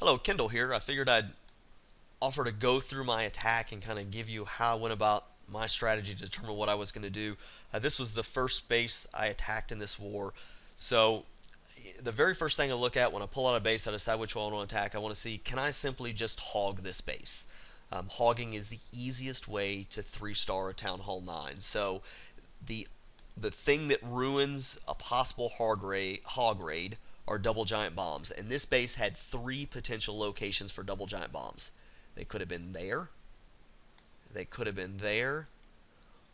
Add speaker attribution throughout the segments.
Speaker 1: Hello, Kendall here. I figured I'd offer to go through my attack and kind of give you how I went about my strategy to determine what I was going to do. This was the first base I attacked in this war. So the very first thing I look at when I pull out a base, I decide which one I want to attack. I want to see, can I simply just hog this base? Hogging is the easiest way to 3-star a Town Hall 9. So the the thing that ruins a possible hog raid are double giant bombs. And this base had 3 potential locations for double giant bombs. They could have been there, they could have been there,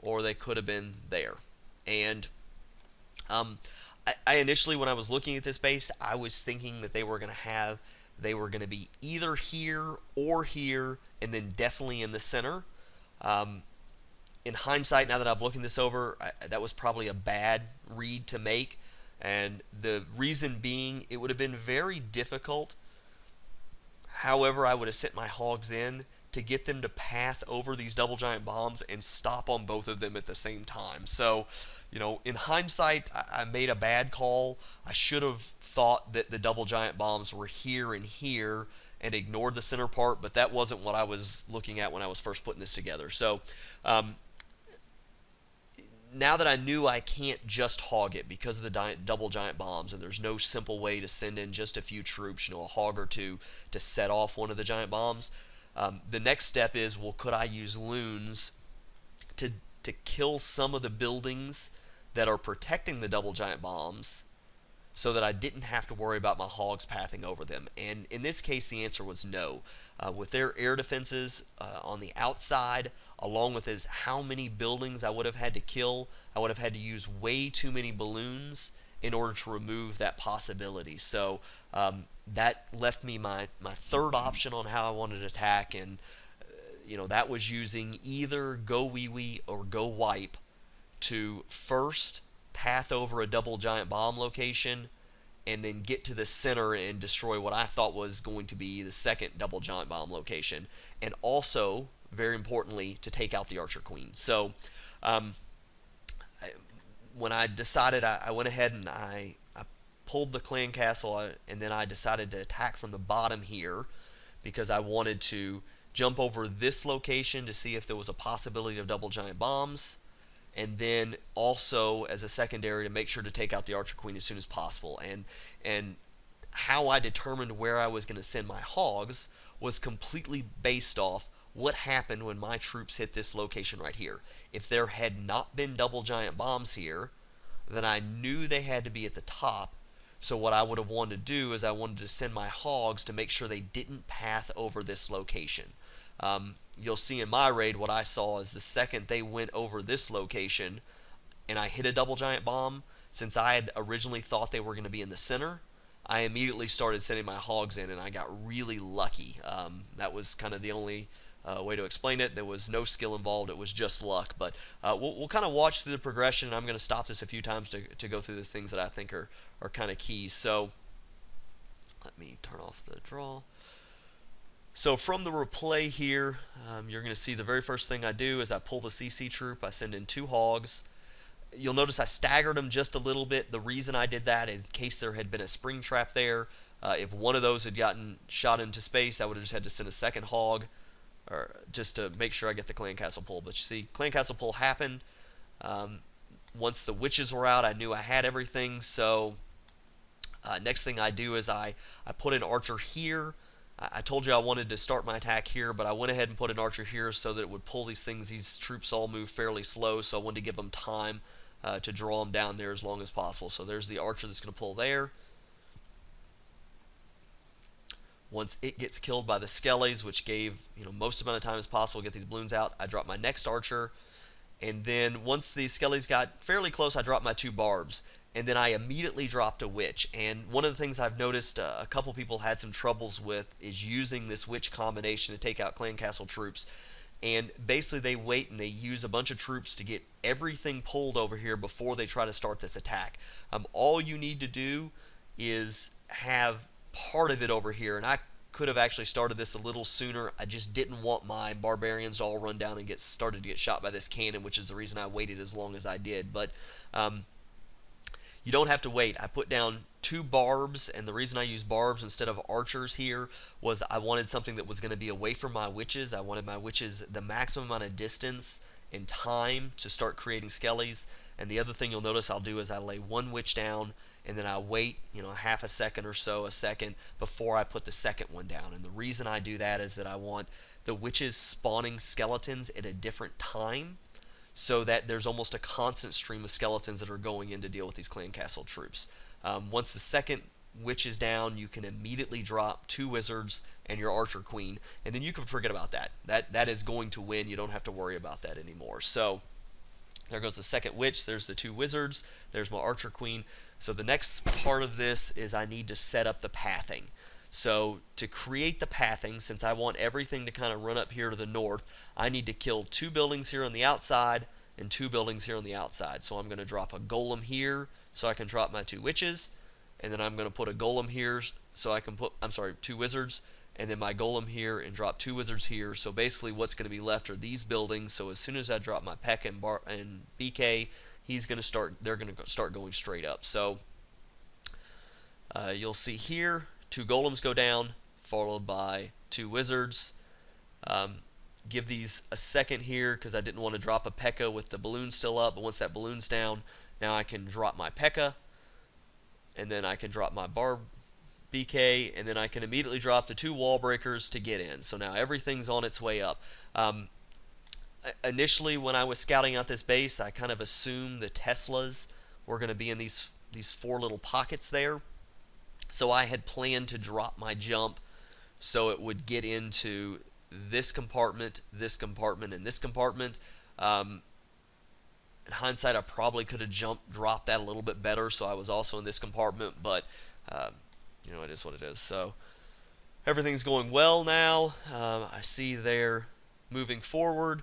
Speaker 1: or they could have been there. And I initially, when I was looking at this base, I was thinking that they were going to be either here or here, and then definitely in the center. In hindsight, now that I'm looking this over, that was probably a bad read to make. And the reason being, it would have been very difficult, however I would have sent my hogs in, to get them to path over these double giant bombs and stop on both of them at the same time. So, in hindsight, I made a bad call. I should have thought that the double giant bombs were here and here and ignored the center part, but that wasn't what I was looking at when I was first putting this together. So, now that I knew I can't just hog it because of the double giant bombs, and there's no simple way to send in just a few troops, a hog or two, to set off one of the giant bombs, the next step is, well, could I use loons to kill some of the buildings that are protecting the double giant bombs so that I didn't have to worry about my hogs pathing over them? And in this case, the answer was no. With their air defenses on the outside, along with how many buildings I would have had to kill, I would have had to use way too many balloons in order to remove that possibility. So that left me my third option on how I wanted to attack, and that was using either HoGoWiPe or HoGoWiPe to first path over a double giant bomb location and then get to the center and destroy what I thought was going to be the second double giant bomb location, and also, very importantly, to take out the Archer Queen. So when I decided, I went ahead and I pulled the clan castle, and then I decided to attack from the bottom here because I wanted to jump over this location to see if there was a possibility of double giant bombs, and then also as a secondary to make sure to take out the Archer Queen as soon as possible. And how I determined where I was going to send my hogs was completely based off what happened when my troops hit this location right here. If there had not been double giant bombs here, then I knew they had to be at the top. So what I would have wanted to do is I wanted to send my hogs to make sure they didn't path over this location. You'll see in my raid what I saw is the second they went over this location and I hit a double giant bomb, since I had originally thought they were going to be in the center, I immediately started sending my hogs in, and I got really lucky. That was kind of the only way to explain it. There was no skill involved. It was just luck. But we'll kind of watch through the progression, and I'm going to stop this a few times to go through the things that I think are kind of key. So let me turn off the draw. So from the replay here, you're going to see the very first thing I do is I pull the CC troop. I send in 2 hogs. You'll notice I staggered them just a little bit. The reason I did that is in case there had been a spring trap there. If one of those had gotten shot into space, I would have just had to send a second hog, or just to make sure I get the clan castle pull. But you see, clan castle pull happened. Once the witches were out, I knew I had everything. So next thing I do is I put an archer here. I told you I wanted to start my attack here, but I went ahead and put an archer here so that it would pull these things. These troops all move fairly slow, so I wanted to give them time to draw them down there as long as possible. So there's the archer that's going to pull there. Once it gets killed by the skellies, which gave most amount of time as possible to get these balloons out, I drop my next archer. And then once the skellies got fairly close, I dropped my 2 barbs. And then I immediately dropped a witch. And one of the things I've noticed a couple people had some troubles with is using this witch combination to take out clan castle troops. And basically they wait and they use a bunch of troops to get everything pulled over here before they try to start this attack. All you need to do is have part of it over here. And I could have actually started this a little sooner. I just didn't want my barbarians to all run down and get started to get shot by this cannon, which is the reason I waited as long as I did. But You don't have to wait. I put down 2 barbs, and the reason I use barbs instead of archers here was I wanted something that was going to be away from my witches. I wanted my witches the maximum amount of distance and time to start creating skellies. And the other thing you'll notice I'll do is I lay 1 witch down, and then I wait, half a second or so, a second, before I put the second one down. And the reason I do that is that I want the witches spawning skeletons at a different time, so that there's almost a constant stream of skeletons that are going in to deal with these clan castle troops. Once the second witch is down, you can immediately drop 2 wizards and your archer queen, and then you can forget about that. That is going to win. You don't have to worry about that anymore. So there goes the second witch. There's the 2 wizards. There's my archer queen. So the next part of this is I need to set up the pathing. So to create the pathing, since I want everything to kind of run up here to the north, I need to kill 2 buildings here on the outside and 2 buildings here on the outside. So I'm going to drop a golem here so I can drop my 2 witches, and then I'm going to put a golem here so I can put, 2 wizards, and then my golem here and drop 2 wizards here. So basically what's going to be left are these buildings. So as soon as I drop my Peck and BK, they're going to start going straight up. So you'll see here 2 golems go down, followed by 2 wizards. Give these a second here because I didn't want to drop a P.E.K.K.A with the balloon still up. But once that balloon's down, now I can drop my P.E.K.K.A, and then I can drop my Barb BK, and then I can immediately drop the 2 wall breakers to get in. So now everything's on its way up. Initially, when I was scouting out this base, I kind of assumed the Teslas were going to be in these 4 little pockets there. So I had planned to drop my jump so it would get into this compartment, and this compartment. In hindsight, I probably could have dropped that a little bit better, so I was also in this compartment, but it is what it is. So everything's going well now. I see they're moving forward,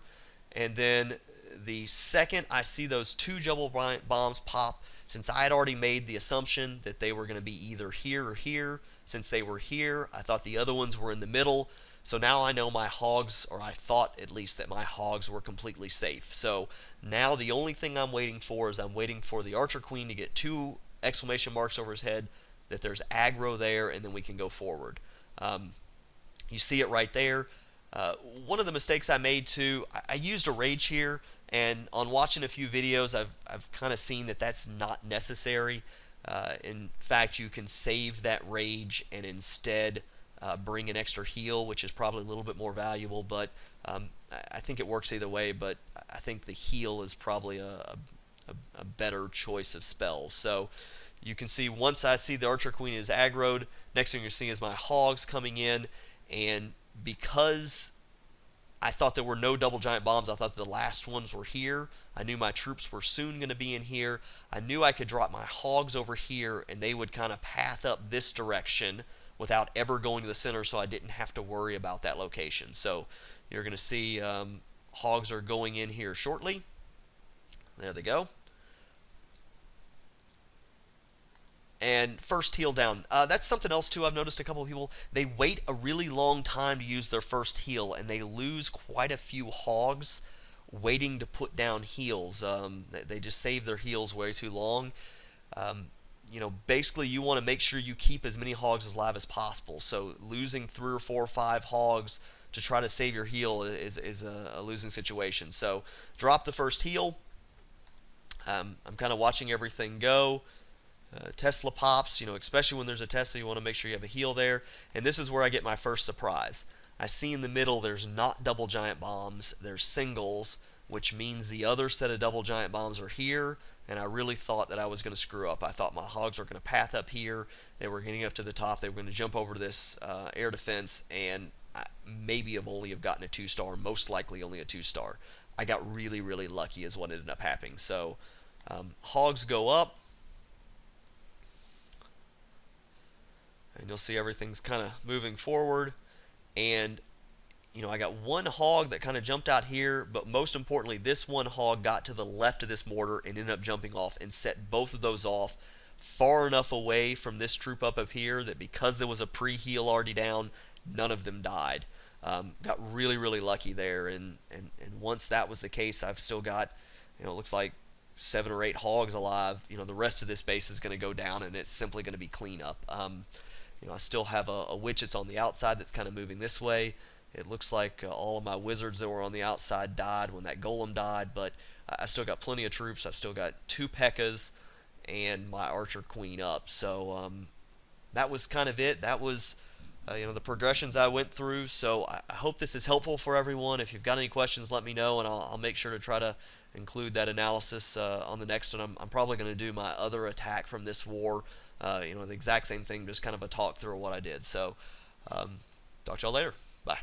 Speaker 1: and then the second I see those 2 jumbo bombs pop, since I had already made the assumption that they were going to be either here or here, since they were here, I thought the other ones were in the middle. So now I know my hogs, or I thought at least that my hogs were completely safe. So now the only thing I'm waiting for is I'm waiting for the archer queen to get 2 exclamation marks over his head, that there's aggro there, and then we can go forward. You see it right there. One of the mistakes I made too, I used a rage here, and on watching a few videos, I've kind of seen that that's not necessary. In fact, you can save that rage and instead bring an extra heal, which is probably a little bit more valuable, but I think it works either way, but I think the heal is probably a better choice of spells. So you can see once I see the archer queen is aggroed, next thing you're seeing is my hogs coming in, and because I thought there were no double giant bombs, I thought the last ones were here. I knew my troops were soon going to be in here. I knew I could drop my hogs over here, and they would kind of path up this direction without ever going to the center, so I didn't have to worry about that location. So you're going to see hogs are going in here shortly. There they go. And first heal down. That's something else too. I've noticed a couple of people, they wait a really long time to use their first heal, and they lose quite a few hogs waiting to put down heals. They just save their heals way too long. Basically you want to make sure you keep as many hogs alive as possible. So losing 3 or 4 or 5 hogs to try to save your heal is a losing situation. So drop the first heal. I'm kind of watching everything go. Tesla pops, especially when there's a Tesla, you want to make sure you have a heal there. And this is where I get my first surprise. I see in the middle there's not double giant bombs, there's singles, which means the other set of double giant bombs are here, and I really thought that I was going to screw up. I thought my hogs were going to path up here, they were getting up to the top, they were going to jump over this air defense, and maybe have only gotten a 2-star, most likely only a 2-star. I got really, really lucky is what ended up happening. So hogs go up, and you'll see everything's kind of moving forward. And I got one hog that kind of jumped out here, but most importantly, this one hog got to the left of this mortar and ended up jumping off and set both of those off far enough away from this troop up here that because there was a pre-heal already down, none of them died. Got really, really lucky there, and once that was the case, I've still got, it looks like 7 or 8 hogs alive, the rest of this base is going to go down, and it's simply going to be cleanup. I still have a witch that's on the outside that's kind of moving this way. It looks like all of my wizards that were on the outside died when that golem died, but I still got plenty of troops. I've still got 2 P.E.K.K.A.s and my archer queen up. So that was kind of it. That was the progressions I went through. So I hope this is helpful for everyone. If you've got any questions, let me know, and I'll make sure to try to include that analysis on the next one. I'm probably going to do my other attack from this war. The exact same thing, just kind of a talk through of what I did. So talk to y'all later. Bye.